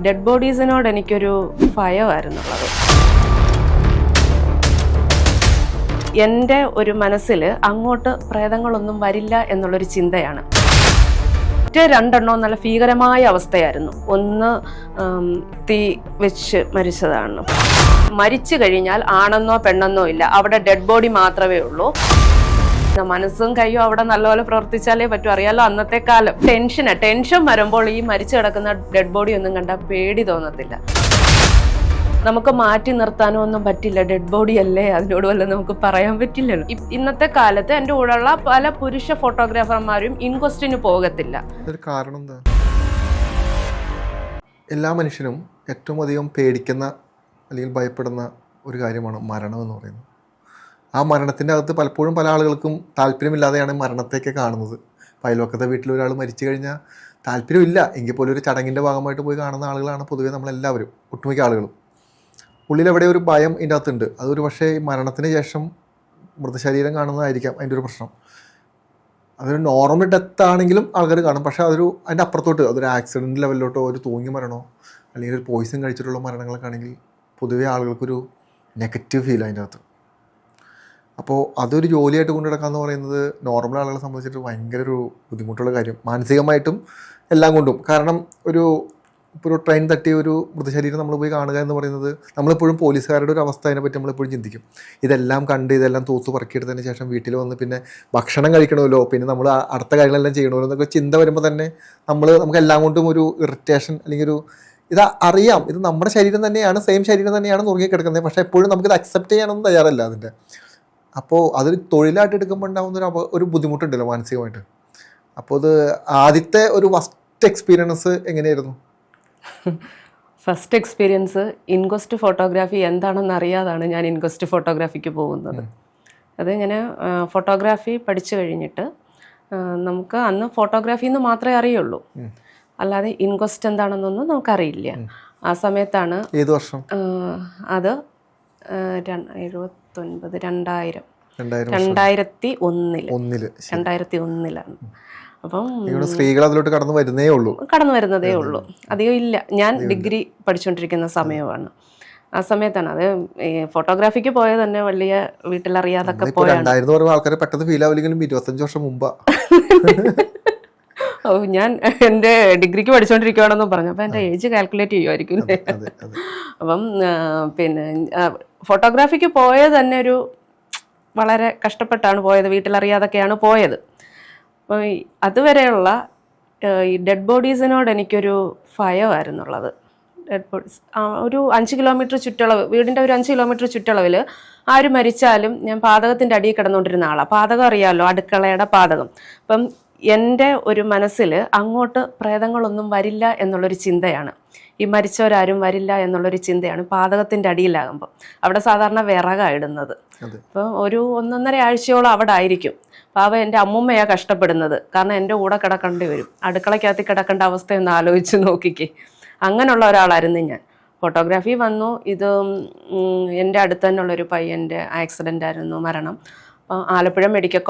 Dead ബോഡീസിനോട് എനിക്കൊരു ഭയമായിരുന്നുള്ളത്. എൻ്റെ ഒരു മനസ്സിൽ അങ്ങോട്ട് പ്രേതങ്ങളൊന്നും വരില്ല എന്നുള്ളൊരു ചിന്തയാണ്. മറ്റേ രണ്ടെണ്ണവും നല്ല ഭീകരമായ അവസ്ഥയായിരുന്നു. ഒന്ന് തീ വെച്ച് മരിച്ചതാണ്. മരിച്ചു കഴിഞ്ഞാൽ ആണെന്നോ പെണ്ണെന്നോ ഇല്ല, അവിടെ ഡെഡ് ബോഡി മാത്രമേ ഉള്ളൂ. മനസ്സും കയ്യും അവിടെ നല്ലപോലെ പ്രവർത്തിച്ചാലേ പറ്റൂ. അറിയാലോ അന്നത്തെ കാലം. ടെൻഷൻ വരുമ്പോൾ ഈ മരിച്ചു കിടക്കുന്ന ഡെഡ് ബോഡി ഒന്നും കണ്ടാൽ പേടി തോന്നത്തില്ല. നമുക്ക് മാറ്റി നിർത്താനോ ഒന്നും പറ്റില്ല. ഡെഡ് ബോഡി അല്ലേ, അതിനോട് വല്ലതും നമുക്ക് പറയാൻ പറ്റില്ലല്ലോ. ഇന്നത്തെ കാലത്ത് എൻ്റെ കൂടെയുള്ള പല പുരുഷ ഫോട്ടോഗ്രാഫർമാരും ഇൻക്വസ്റ്റിന് പോകത്തില്ല. കാരണം എന്താ? എല്ലാ മനുഷ്യനും ഏറ്റവും അധികം പേടിക്കുന്ന അല്ലെങ്കിൽ ഭയപ്പെടുന്ന ഒരു കാര്യമാണ് മരണം എന്ന് പറയുന്നത്. ആ മരണത്തിൻ്റെ അകത്ത് പലപ്പോഴും പല ആളുകൾക്കും താല്പര്യമില്ലാതെയാണ് മരണത്തെയൊക്കെ കാണുന്നത്. അയൽവക്കത്തെ വീട്ടിൽ ഒരാൾ മരിച്ചു കഴിഞ്ഞാൽ താല്പര്യമില്ല എങ്കിൽ പോലും ഒരു ചടങ്ങിൻ്റെ ഭാഗമായിട്ട് പോയി കാണുന്ന ആളുകളാണ് പൊതുവേ നമ്മളെല്ലാവരും, ഒട്ടുമിക്ക ആളുകളും. ഉള്ളിലെവിടെ ഒരു ഭയം ഇതിൻ്റെ അകത്തുണ്ട്. അതൊരു പക്ഷേ മരണത്തിന് ശേഷം മൃതശരീരം കാണുന്നതായിരിക്കാം അതിൻ്റെ ഒരു പ്രശ്നം. അതൊരു നോർമൽ ഡെത്ത് ആണെങ്കിലും ആൾക്കാർ കാണും. പക്ഷേ അതിൻ്റെ അപ്പുറത്തോട്ട് അതൊരു ആക്സിഡൻറ്റ് ലെവലിലോട്ടോ ഒരു തൂങ്ങി മരണമോ അല്ലെങ്കിൽ ഒരു പോയിസൺ കഴിച്ചിട്ടുള്ള മരണങ്ങളൊക്കെ ആണെങ്കിൽ പൊതുവേ ആളുകൾക്കൊരു നെഗറ്റീവ് ഫീൽ അതിൻ്റെ അകത്ത്. അപ്പോൾ അതൊരു ജോലിയായിട്ട് കൊണ്ടു നടക്കാമെന്ന് പറയുന്നത് നോർമൽ ആളുകളെ സംബന്ധിച്ചിട്ട് ഭയങ്കര ഒരു ബുദ്ധിമുട്ടുള്ള കാര്യം, മാനസികമായിട്ടും എല്ലാം കൊണ്ടും. കാരണം ഇപ്പോൾ ഒരു ട്രെയിൻ തട്ടി ഒരു മൃതശരീരം നമ്മൾ പോയി കാണുക എന്ന് പറയുന്നത്, നമ്മളെപ്പോഴും പോലീസുകാരുടെ ഒരു അവസ്ഥ അതിനെപ്പറ്റി നമ്മളെപ്പോഴും ചിന്തിക്കും. ഇതെല്ലാം കണ്ട് ഇതെല്ലാം തൂത്ത് പറക്കിയെടുത്തതിന് ശേഷം വീട്ടിൽ വന്ന് പിന്നെ ഭക്ഷണം കഴിക്കണമല്ലോ, പിന്നെ നമ്മൾ അടുത്ത കാര്യങ്ങളെല്ലാം ചെയ്യണമല്ലോ എന്നൊക്കെ ചിന്ത വരുമ്പോൾ തന്നെ നമുക്ക് എല്ലാം കൊണ്ടും ഒരു ഇറിറ്റേഷൻ അല്ലെങ്കിൽ ഒരു ഇത് അറിയാം, ഇത് നമ്മുടെ ശരീരം തന്നെയാണ്, സെയിം ശരീരം തന്നെയാണ് നുറുങ്ങി കിടക്കുന്നത്. പക്ഷേ എപ്പോഴും നമുക്കിത് അക്സെപ്റ്റ് ചെയ്യാനൊന്നും തയ്യാറല്ല അതിൻ്റെ. അപ്പോൾ അതൊരു തൊഴിലായിട്ട് എടുക്കുമ്പോൾ ഉണ്ടാകുന്ന ഒരു ബുദ്ധിമുട്ടുണ്ടല്ലോ മാനസികമായിട്ട്. അപ്പോൾ അത് ആദ്യത്തെ ഒരു ഫസ്റ്റ് എക്സ്പീരിയൻസ് എങ്ങനെയായിരുന്നു? ഫസ്റ്റ് എക്സ്പീരിയൻസ് ഇൻക്വസ്റ്റ് ഫോട്ടോഗ്രാഫി എന്താണെന്ന് അറിയാതാണ് ഞാൻ ഇൻക്വസ്റ്റ് ഫോട്ടോഗ്രാഫിക്ക് പോകുന്നത്. അത് ഇങ്ങനെ ഫോട്ടോഗ്രാഫി പഠിച്ചു കഴിഞ്ഞിട്ട് നമുക്ക് അന്ന് ഫോട്ടോഗ്രാഫി എന്ന് മാത്രമേ അറിയുള്ളൂ, അല്ലാതെ ഇൻക്വസ്റ്റ് എന്താണെന്നൊന്നും നമുക്കറിയില്ല. ആ സമയത്താണ്. ഏത് വർഷം അത്? 2001-ലാണ്. അപ്പം സ്ത്രീകൾ അതിലോട്ട് കടന്നു വരുന്നതേ ഉള്ളൂ, അധികം ഇല്ല. ഞാൻ ഡിഗ്രി പഠിച്ചുകൊണ്ടിരിക്കുന്ന സമയമാണ്. ആ സമയത്താണ് അത്. ഫോട്ടോഗ്രാഫിക്ക് പോയത് തന്നെ വലിയ വീട്ടിലറിയാതൊക്കെ പോയാണ്. 2000 ആൾക്കാരെ പെട്ടെന്ന് ഫീൽ ആവില്ലെങ്കിലും 25 വർഷം മുമ്പാ. ഞാൻ എൻ്റെ ഡിഗ്രിക്ക് പഠിച്ചുകൊണ്ടിരിക്കുകയാണെന്ന് പറഞ്ഞു. അപ്പം എൻ്റെ ഏജ് കാൽക്കുലേറ്റ് ചെയ്യുമായിരിക്കും. അപ്പം പിന്നെ ഫോട്ടോഗ്രാഫിക്ക് പോയത് തന്നെ ഒരു വളരെ കഷ്ടപ്പെട്ടാണ് പോയത്, വീട്ടിലറിയാതൊക്കെയാണ് പോയത്. അപ്പോൾ അതുവരെയുള്ള ഈ ഡെഡ് ബോഡീസിനോട് എനിക്കൊരു ഭയമായിരുന്നുള്ളത്. ഡെഡ് ബോഡീസ് ഒരു 5 കിലോമീറ്റർ ചുറ്റളവ്, വീടിൻ്റെ ഒരു 5 കിലോമീറ്റർ ചുറ്റളവിൽ ആര് മരിച്ചാലും ഞാൻ പാതകത്തിൻ്റെ അടിയിൽ കിടന്നുകൊണ്ടിരുന്ന ആളാണ്. പാതകം അറിയാമല്ലോ, അടുക്കളയുടെ പാതകം. അപ്പം എൻ്റെ ഒരു മനസ്സിൽ അങ്ങോട്ട് പ്രേതങ്ങളൊന്നും വരില്ല എന്നുള്ളൊരു ചിന്തയാണ്. ഈ മരിച്ചവരാരും വരില്ല എന്നുള്ളൊരു ചിന്തയാണ് പാതകത്തിൻ്റെ അടിയിലാകുമ്പോൾ. അവിടെ സാധാരണ വിറകായിടുന്നത്. അപ്പോൾ ഒരു 1.5 ആഴ്ചയോളം അവിടെ ആയിരിക്കും. പാവ എൻ്റെ അമ്മൂമ്മയാണ് കഷ്ടപ്പെടുന്നത്. കാരണം എൻ്റെ കൂടെ കിടക്കേണ്ടി വരും. അടുക്കളയ്ക്കകത്ത് കിടക്കേണ്ട അവസ്ഥയൊന്ന് ആലോചിച്ച് നോക്കിക്കേ. അങ്ങനെയുള്ള ഒരാളായിരുന്നു ഞാൻ. ഫോട്ടോഗ്രാഫി വന്നു. ഇത് എൻ്റെ അടുത്ത് തന്നെയുള്ളൊരു പയ്യൻ്റെ ആക്സിഡൻ്റ് ആയിരുന്നു, മരണം. ആലപ്പുഴ മെഡിക്കൽ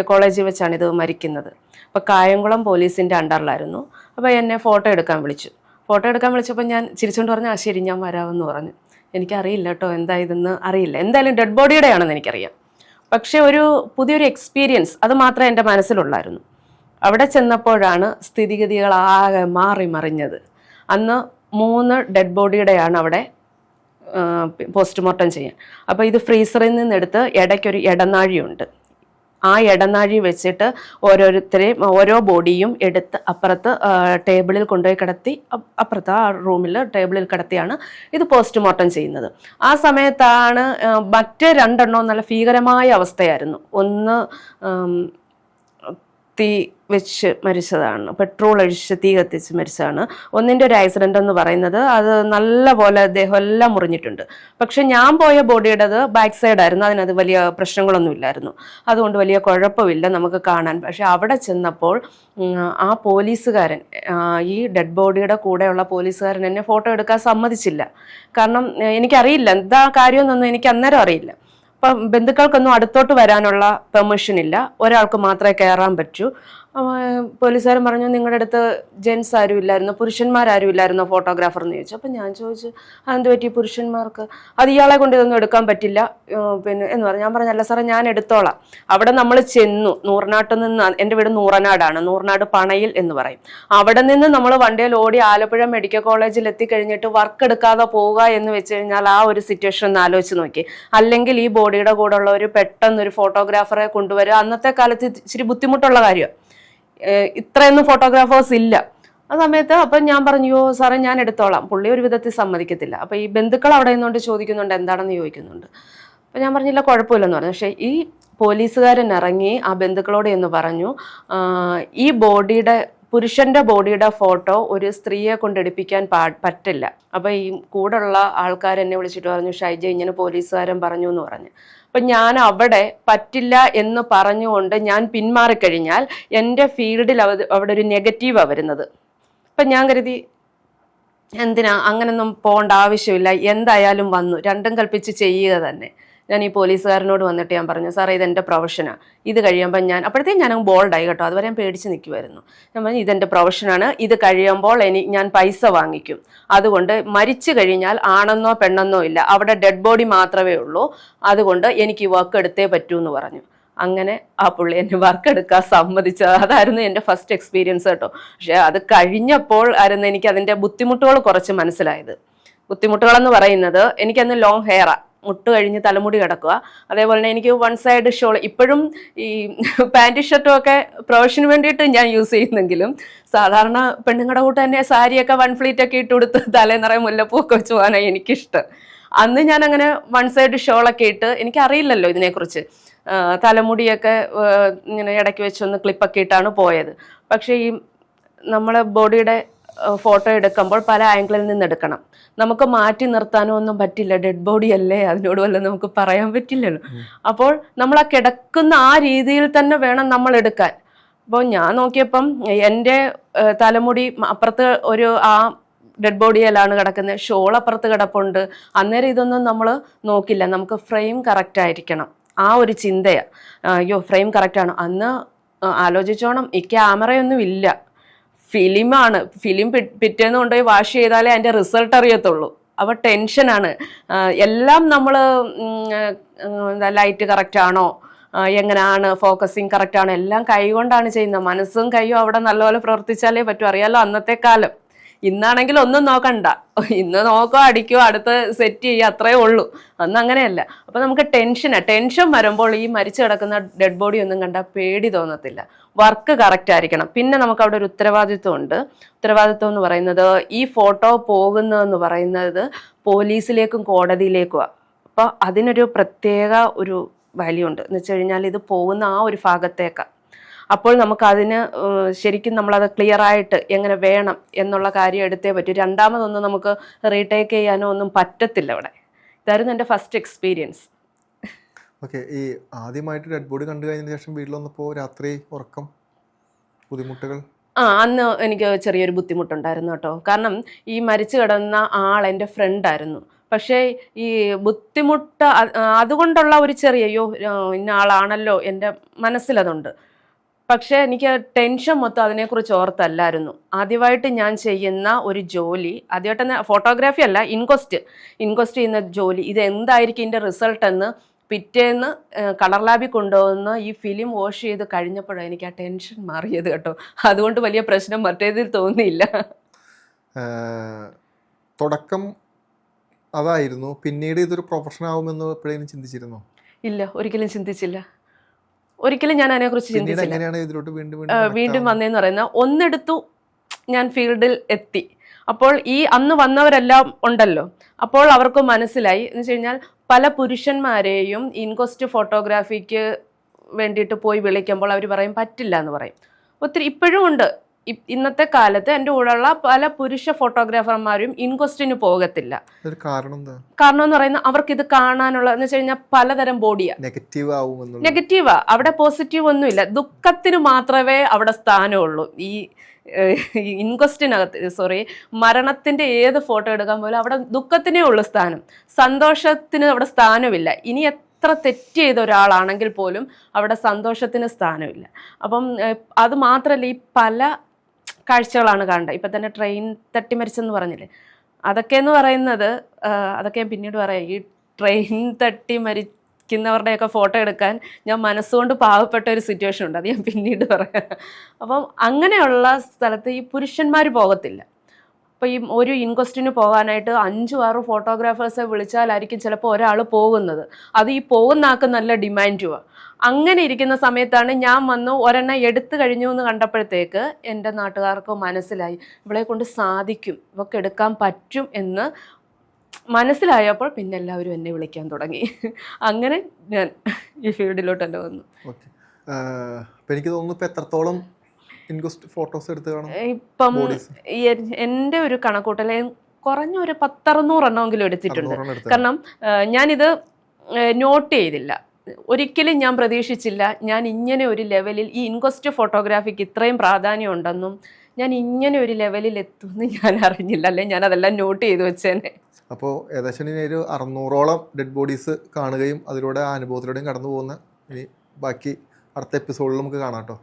കോളേജിൽ വെച്ചാണ് ഇത് മരിക്കുന്നത്. അപ്പോൾ കായംകുളം പോലീസിൻ്റെ അണ്ടറിലായിരുന്നു. അപ്പോൾ എന്നെ ഫോട്ടോ എടുക്കാൻ വിളിച്ചപ്പോൾ ഞാൻ ചിരിച്ചുകൊണ്ട് പറഞ്ഞു, ആ ശരി ഞാൻ വരാമെന്ന് പറഞ്ഞു. എനിക്കറിയില്ല കേട്ടോ എന്താ ഇതെന്ന് അറിയില്ല. എന്തായാലും ഡെഡ് ബോഡിയുടെ ആണെന്ന് എനിക്കറിയാം. പക്ഷേ ഒരു പുതിയൊരു എക്സ്പീരിയൻസ് അത് മാത്രമേ എൻ്റെ മനസ്സിലുള്ളായിരുന്നു. അവിടെ ചെന്നപ്പോഴാണ് സ്ഥിതിഗതികൾ ആകെ മാറി മറിഞ്ഞത്. അന്ന് 3 ഡെഡ് ബോഡിയുടെയാണ് അവിടെ പോസ്റ്റ്മോർട്ടം ചെയ്യാൻ. അപ്പോൾ ഇത് ഫ്രീസറിൽ നിന്നെടുത്ത് ഇടയ്ക്കൊരു ഇടനാഴിയുണ്ട്. ആ ഇടനാഴി വെച്ചിട്ട് ഓരോ ബോഡിയും എടുത്ത് അപ്പുറത്ത് ടേബിളിൽ കൊണ്ടുപോയി കിടത്തി, അപ്പുറത്ത് ആ റൂമിൽ ടേബിളിൽ കിടത്തിയാണ് ഇത് പോസ്റ്റ്മോർട്ടം ചെയ്യുന്നത്. ആ സമയത്താണ് മറ്റേ രണ്ടെണ്ണവും നല്ല ഭീകരമായ അവസ്ഥയായിരുന്നു. ഒന്ന് തീ വെച്ച് മരിച്ചതാണ്, പെട്രോൾ ഒഴിച്ച് തീ കത്തിച്ച് മരിച്ചതാണ്. ഒന്നിൻ്റെ ഒരു ആക്സിഡൻ്റ് എന്ന് പറയുന്നത് അത് നല്ല പോലെ ദേഹം എല്ലാം മുറിഞ്ഞിട്ടുണ്ട്. പക്ഷെ ഞാൻ പോയ ബോഡിയുടേത് ബാക്ക് സൈഡായിരുന്നു. അതിനത് വലിയ പ്രശ്നങ്ങളൊന്നും ഇല്ലായിരുന്നു. അതുകൊണ്ട് വലിയ കുഴപ്പമില്ല നമുക്ക് കാണാൻ. പക്ഷെ അവിടെ ചെന്നപ്പോൾ ആ പോലീസുകാരൻ, ഈ ഡെഡ് ബോഡിയുടെ കൂടെയുള്ള പോലീസുകാരൻ എന്നെ ഫോട്ടോ എടുക്കാൻ സമ്മതിച്ചില്ല. കാരണം എനിക്കറിയില്ല എന്താ കാര്യമെന്നൊന്നും എനിക്ക് അന്നേരം അറിയില്ല. അപ്പം ബന്ധുക്കൾക്കൊന്നും അടുത്തോട്ട് വരാനുള്ള പെർമിഷൻ ഇല്ല, ഒരാൾക്ക് മാത്രമേ കയറാൻ പറ്റൂ. പോലീസുകാരൻ പറഞ്ഞു നിങ്ങളുടെ അടുത്ത് ജെൻസ് ആരും ഇല്ലായിരുന്നു, പുരുഷന്മാരാരും ഇല്ലായിരുന്നോ ഫോട്ടോഗ്രാഫർ എന്ന് ചോദിച്ചു. അപ്പം ഞാൻ ചോദിച്ചു അതെന്ത് പറ്റി പുരുഷന്മാർക്ക്, അത് ഇയാളെ കൊണ്ട് ഇതൊന്നും എടുക്കാൻ പറ്റില്ല പിന്നെ എന്ന് പറഞ്ഞു. ഞാൻ പറഞ്ഞല്ല സാറേ ഞാൻ എടുത്തോളാം. അവിടെ നമ്മൾ ചെന്നു, നൂറനാട്ടിൽ നിന്ന്, എൻ്റെ വീട് നൂറനാടാണ്, നൂറനാട് പണയിൽ എന്ന് പറയും. അവിടെ നിന്ന് നമ്മൾ വണ്ടിയിൽ ഓടി ആലപ്പുഴ മെഡിക്കൽ കോളേജിൽ എത്തിക്കഴിഞ്ഞിട്ട് വർക്ക് എടുക്കാതെ പോവുക എന്ന് വെച്ച് കഴിഞ്ഞാൽ ആ ഒരു സിറ്റുവേഷൻ ഒന്ന് ആലോചിച്ച് നോക്കി. അല്ലെങ്കിൽ ഈ ബോഡിയുടെ കൂടെ ഉള്ളവർ പെട്ടെന്നൊരു ഫോട്ടോഗ്രാഫറെ കൊണ്ടുവരിക അന്നത്തെ കാലത്ത് ഇച്ചിരി ബുദ്ധിമുട്ടുള്ള കാര്യമാണ്. ഇത്രയൊന്നും ഫോട്ടോഗ്രാഫേഴ്സ് ഇല്ല ആ സമയത്ത്. അപ്പം ഞാൻ പറഞ്ഞു സാറേ ഞാൻ എടുത്തോളാം. പുള്ളി ഒരു വിധത്തിൽ സമ്മതിക്കത്തില്ല. അപ്പം ഈ ബന്ധുക്കൾ അവിടെ നിന്നുകൊണ്ട് ചോദിക്കുന്നുണ്ട് എന്താണെന്ന് ചോദിക്കുന്നുണ്ട്. അപ്പം ഞാൻ പറഞ്ഞില്ല കുഴപ്പമില്ലെന്ന് പറഞ്ഞു. പക്ഷേ ഈ പോലീസുകാരൻ ഇറങ്ങി ആ ബന്ധുക്കളോട് എന്ന് പറഞ്ഞു ഈ ബോഡിയുടെ, പുരുഷന്റെ ബോഡിയുടെ ഫോട്ടോ ഒരു സ്ത്രീയെ കൊണ്ടെടുപ്പിക്കാൻ പറ്റില്ല. അപ്പം ഈ കൂടെയുള്ള ആൾക്കാർ എന്നെ വിളിച്ചിട്ട് പറഞ്ഞു ഷൈജ ഇങ്ങനെ പോലീസുകാരൻ പറഞ്ഞു എന്ന് പറഞ്ഞു. അപ്പം ഞാൻ അവിടെ പറ്റില്ല എന്ന് പറഞ്ഞുകൊണ്ട് ഞാൻ പിന്മാറിക്കഴിഞ്ഞാൽ എൻ്റെ ഫീൽഡിൽ അവിടെ ഒരു നെഗറ്റീവാണ് വരുന്നത്. അപ്പം ഞാൻ കരുതി എന്തിനാ അങ്ങനൊന്നും പോകേണ്ട ആവശ്യമില്ല, എന്തായാലും വന്നു രണ്ടും കൽപ്പിച്ച് ചെയ്യുക തന്നെ. ഞാൻ ഈ പോലീസുകാരനോട് വന്നിട്ട് ഞാൻ പറഞ്ഞു സാറേ ഇതെൻ്റെ പ്രൊഫഷനാണ്, ഇത് കഴിയുമ്പോൾ അപ്പോഴത്തേക്കും ഞാൻ ബോൾഡായി കേട്ടോ, അതുവരെ ഞാൻ പേടിച്ച് നിൽക്കുമായിരുന്നു. ഞാൻ പറഞ്ഞു ഇതെൻ്റെ പ്രൊഫഷനാണ്, ഇത് കഴിയുമ്പോൾ ഞാൻ പൈസ വാങ്ങിക്കും, അതുകൊണ്ട് മരിച്ചു കഴിഞ്ഞാൽ ആണെന്നോ പെണ്ണെന്നോ ഇല്ല, അവിടെ ഡെഡ് ബോഡി മാത്രമേ ഉള്ളൂ, അതുകൊണ്ട് എനിക്ക് വർക്ക് എടുത്തേ പറ്റൂ എന്ന് പറഞ്ഞു. അങ്ങനെ ആ പുള്ളി എന്നെ വർക്ക് എടുക്കാൻ സമ്മതിച്ചത്. അതായിരുന്നു എൻ്റെ ഫസ്റ്റ് എക്സ്പീരിയൻസ് കേട്ടോ. പക്ഷെ അത് കഴിഞ്ഞപ്പോൾ ആയിരുന്നു എനിക്ക് അതിൻ്റെ ബുദ്ധിമുട്ടുകൾ കുറച്ച് മനസ്സിലായത്. ബുദ്ധിമുട്ടുകളെന്ന് പറയുന്നത് എനിക്കന്ന് ലോങ് ഹെയറാണ്, മുട്ട് കഴിഞ്ഞ് തലമുടി കിടക്കുക. അതേപോലെ തന്നെ എനിക്ക് വൺ സൈഡ് ഷോൾ, ഇപ്പോഴും ഈ പാൻറ് ഷർട്ടും ഒക്കെ പ്രൊഫഷന് വേണ്ടിയിട്ട് ഞാൻ യൂസ് ചെയ്യുന്നെങ്കിലും സാധാരണ പെണ്ണുങ്ങളുടെ കൂട്ട് തന്നെ സാരിയൊക്കെ വൺ ഫ്ലീറ്റ് ഒക്കെ ഇട്ട് കൊടുത്ത് തലേനിറയെ മുല്ലപ്പൂക്കെ വെച്ച് പോകാനാണ് എനിക്കിഷ്ടം. അന്ന് ഞാൻ അങ്ങനെ വൺ സൈഡ് ഷോളൊക്കെ ഇട്ട്, എനിക്കറിയില്ലല്ലോ ഇതിനെക്കുറിച്ച്, തലമുടിയൊക്കെ ഇങ്ങനെ ഇടയ്ക്ക് വെച്ചൊന്ന് ക്ലിപ്പൊക്കെ ഇട്ടാണ് പോയത്. പക്ഷേ ഈ നമ്മളെ ബോഡിയുടെ ഫോട്ടോ എടുക്കുമ്പോൾ പല ആംഗിളിൽ നിന്ന് എടുക്കണം, നമുക്ക് മാറ്റി നിർത്താനോ ഒന്നും പറ്റില്ല, ഡെഡ് ബോഡി അല്ലേ, അതിനോട് വല്ലതും നമുക്ക് പറയാൻ പറ്റില്ലല്ലോ. അപ്പോൾ നമ്മൾ ആ കിടക്കുന്ന ആ രീതിയിൽ തന്നെ വേണം നമ്മൾ എടുക്കാൻ. അപ്പോൾ ഞാൻ നോക്കിയപ്പം എൻ്റെ തലമുടി അപ്പുറത്ത് ഒരു ആ ഡെഡ് ബോഡിയിലാണ് കിടക്കുന്നത്, ഷോൾ അപ്പുറത്ത് കിടപ്പുണ്ട്. അന്നേരം ഇതൊന്നും നമ്മൾ നോക്കില്ല, നമുക്ക് ഫ്രെയിം കറക്റ്റ് ആയിരിക്കണം, ആ ഒരു ചിന്തയാണ്. അയ്യോ ഫ്രെയിം കറക്റ്റാണ്. അന്ന് ആലോചിച്ചോണം, ഈ ക്യാമറയൊന്നും ഇല്ല, ഫിലിമാണ്. ഫിലിം പിറ്റേന്ന് കൊണ്ടുപോയി വാഷ് ചെയ്താലേ അതിൻ്റെ റിസൾട്ട് അറിയത്തുള്ളൂ. അപ്പോൾ ടെൻഷനാണ്. എല്ലാം നമ്മൾ ലൈറ്റ് കറക്റ്റാണോ, എങ്ങനെയാണ് ഫോക്കസിങ് കറക്റ്റാണോ, എല്ലാം കൈ കൊണ്ടാണ് ചെയ്യുന്നത്. മനസ്സും കൈയും അവിടെ നല്ലപോലെ പ്രവർത്തിച്ചാലേ പറ്റൂ. അറിയാലോ അന്നത്തെ കാലം. ഇന്നാണെങ്കിൽ ഒന്നും നോക്കണ്ട, ഇന്ന് നോക്കോ അടിക്കോ അടുത്ത് സെറ്റ് ചെയ്യുക, അത്രേ ഉള്ളൂ. അന്ന് അങ്ങനെയല്ല. അപ്പോൾ നമുക്ക് ടെൻഷൻ വരുമ്പോൾ ഈ മരിച്ചു കിടക്കുന്ന ഡെഡ് ബോഡി ഒന്നും കണ്ടാൽ പേടി തോന്നത്തില്ല. വർക്ക് കറക്റ്റ് ആയിരിക്കണം. പിന്നെ നമുക്ക് അവിടെ ഒരു ഉത്തരവാദിത്വം ഉണ്ട്. ഉത്തരവാദിത്വം എന്ന് പറയുന്നത് ഈ ഫോട്ടോ പോകുന്നതെന്ന് പറയുന്നത് പോലീസിലേക്കും കോടതിയിലേക്കുമാണ്. അപ്പോൾ അതിനൊരു പ്രത്യേക ഒരു വാല്യൂ ഉണ്ട്. എന്ന് വെച്ച് കഴിഞ്ഞാൽ ഇത് പോകുന്ന ആ ഒരു ഭാഗത്തേക്കാണ്. അപ്പോൾ നമുക്കതിന് ശരിക്കും നമ്മളത് ക്ലിയർ ആയിട്ട് എങ്ങനെ വേണം എന്നുള്ള കാര്യം എടുത്തേ പറ്റൂ. രണ്ടാമതൊന്നും നമുക്ക് റീടേക്ക് ചെയ്യാനോ ഒന്നും പറ്റത്തില്ല അവിടെ. ഇതായിരുന്നു എൻ്റെ ഫസ്റ്റ് എക്സ്പീരിയൻസ്. ഓക്കെ, ഈ ആദ്യമായിട്ട് ഡെഡ് ബോഡി കണ്ടു കഴിഞ്ഞതിന് ശേഷം വീട്ടിൽ വന്നപ്പോൾ രാത്രി ഉറക്കം ബുദ്ധിമുട്ടുകൾ? അന്ന് എനിക്ക് ചെറിയൊരു ബുദ്ധിമുട്ടുണ്ടായിരുന്നു കേട്ടോ. കാരണം ഈ മരിച്ചു കിടന്ന ആൾ എൻ്റെ ഫ്രണ്ടായിരുന്നു. പക്ഷേ ഈ ബുദ്ധിമുട്ട് അതുകൊണ്ടുള്ള ഒരു ചെറിയ ഇന്ന ആളാണല്ലോ എൻ്റെ മനസ്സിലതുണ്ട്. പക്ഷേ എനിക്ക് ടെൻഷൻ മൊത്തം അതിനെക്കുറിച്ച് ഓർത്തല്ലായിരുന്നു. ആദ്യമായിട്ട് ഞാൻ ചെയ്യുന്ന ഒരു ജോലി, ആദ്യമായിട്ട് ഫോട്ടോഗ്രാഫി അല്ല, ഇൻക്വസ്റ്റ് ചെയ്യുന്ന ജോലി, ഇത് എന്തായിരിക്കും ഇതിൻ്റെ റിസൾട്ട് എന്ന് പിറ്റേന്ന് കളർ ലാബിൽ കൊണ്ടുവന്ന് ഈ ഫിലിം വാഷ് ചെയ്ത് കഴിഞ്ഞപ്പോഴാണ് എനിക്ക് ആ ടെൻഷൻ മാറിയത് കേട്ടോ. അതുകൊണ്ട് വലിയ പ്രശ്നം മറ്റേതിൽ തോന്നിയില്ല. തുടക്കം അതായിരുന്നു. പിന്നീട് ഇതൊരു പ്രൊഫഷൻ ആവുമെന്ന് എപ്പോഴേലും ചിന്തിച്ചിരുന്നോ? ഇല്ല, ഒരിക്കലും ചിന്തിച്ചില്ല. ഒരിക്കലും ഞാൻ അതിനെക്കുറിച്ച് ചിന്തിച്ചില്ല. വീണ്ടും വന്നതെന്ന് പറയുന്ന ഒന്നെടുത്തു, ഞാൻ ഫീൽഡിൽ എത്തി. അപ്പോൾ ഈ അന്ന് വന്നവരെല്ലാം ഉണ്ടല്ലോ, അപ്പോൾ അവർക്ക് മനസ്സിലായി എന്ന് വെച്ച് കഴിഞ്ഞാൽ പല പുരുഷന്മാരെയും ഇൻക്വസ്റ്റ് ഫോട്ടോഗ്രാഫിക്ക് വേണ്ടിയിട്ട് പോയി വിളിക്കുമ്പോൾ അവർ പറയും പറ്റില്ല എന്ന് പറയും. ഒത്തിരി ഇപ്പോഴും ഉണ്ട്. ഇന്നത്തെ കാലത്ത് എൻ്റെ കൂടെയുള്ള പല പുരുഷ ഫോട്ടോഗ്രാഫർമാരും ഇൻക്വസ്റ്റിന് പോകത്തില്ല. കാരണം എന്ന് പറയുന്നത് അവർക്ക് ഇത് കാണാനുള്ള എന്ന് വെച്ച് കഴിഞ്ഞാൽ പലതരം ബോഡിയാ, നെഗറ്റീവാ, അവിടെ പോസിറ്റീവ് ഒന്നുമില്ല. ദുഃഖത്തിന് മാത്രമേ അവിടെ സ്ഥാനമുള്ളൂ. ഈ ഇൻക്വസ്റ്റിനകത്ത് മരണത്തിന്റെ ഏത് ഫോട്ടോ എടുക്കാൻ പോലും അവിടെ ദുഃഖത്തിനേ ഉള്ളു സ്ഥാനം, സന്തോഷത്തിന് അവിടെ സ്ഥാനമില്ല. ഇനി എത്ര തെറ്റ് ചെയ്ത ഒരാളാണെങ്കിൽ പോലും അവിടെ സന്തോഷത്തിന് സ്ഥാനമില്ല. അപ്പം അത് മാത്രമല്ല, ഈ പല കാഴ്ചകളാണ് കാണേണ്ടത്. ഇപ്പം തന്നെ ട്രെയിൻ തട്ടി മരിച്ചെന്ന് പറഞ്ഞില്ലേ, അതൊക്കെ എന്ന് പറയുന്നത് അതൊക്കെ ഞാൻ പിന്നീട് പറയാം. ഈ ട്രെയിൻ തട്ടി മരിക്കുന്നവരുടെയൊക്കെ ഫോട്ടോ എടുക്കാൻ ഞാൻ മനസ്സുകൊണ്ട് പാവപ്പെട്ട ഒരു സിറ്റുവേഷൻ ഉണ്ട്, അത് ഞാൻ പിന്നീട് പറയാം. അപ്പം അങ്ങനെയുള്ള സ്ഥലത്ത് ഈ പുരുഷന്മാർ പോകത്തില്ല. അപ്പോൾ ഈ ഒരു ഇൻക്വസ്റ്റിന് പോകാനായിട്ട് 5-6 ഫോട്ടോഗ്രാഫേഴ്സെ വിളിച്ചാലായിരിക്കും ചിലപ്പോൾ ഒരാൾ പോകുന്നത്. അത് ഈ പോകുന്ന ആൾക്ക് നല്ല ഡിമാൻഡുമാണ്. അങ്ങനെ ഇരിക്കുന്ന സമയത്താണ് ഞാൻ വന്ന് ഒരെണ്ണം എടുത്തു കഴിഞ്ഞു എന്ന് കണ്ടപ്പോഴത്തേക്ക് എൻ്റെ നാട്ടുകാർക്ക് മനസ്സിലായി ഇവളെ കൊണ്ട് സാധിക്കും, ഇവർക്ക് എടുക്കാൻ പറ്റും എന്ന് മനസ്സിലായപ്പോൾ പിന്നെ എല്ലാവരും എന്നെ വിളിക്കാൻ തുടങ്ങി. അങ്ങനെ ഞാൻ ഈ ഫീൽഡിലോട്ടല്ല വന്നു. ഓക്കെ. അപ്പം എനിക്ക് തോന്നുന്നു ഇപ്പം എത്രത്തോളം ഇൻക്വസ്റ്റ് ഫോട്ടോസ് എടുത്ത് കാണും ഇപ്പം എൻ്റെ ഒരു കണക്കൂട്ടലെ കുറഞ്ഞ ഒരു 10-600 എണ്ണമെങ്കിലും എടുത്തിട്ടുണ്ട്. കാരണം ഞാനിത് നോട്ട് ചെയ്തില്ല, ഒരിക്കലും ഞാൻ പ്രതീക്ഷിച്ചില്ല ഞാൻ ഇങ്ങനെ ഒരു ലെവലിൽ ഈ ഇൻക്വസ്റ്റ് ഫോട്ടോഗ്രാഫിക്ക് ഇത്രയും പ്രാധാന്യം ഉണ്ടെന്നും ഞാൻ ഇങ്ങനെ ഒരു ലെവലിൽ എത്തുമെന്ന് ഞാൻ അറിഞ്ഞില്ല, അല്ലെ ഞാൻ അതെല്ലാം നോട്ട് ചെയ്ത് വെച്ചേനെ. അപ്പോൾ ഏകദേശം ഇനി ഒരു 600ഓളം ഡെഡ് ബോഡീസ് കാണുകയും അതിലൂടെ ആ അനുഭവത്തിലൂടെയും കടന്നു പോകുന്ന ഇനി ബാക്കി അടുത്ത എപ്പിസോഡിൽ നമുക്ക് കാണാം കേട്ടോ.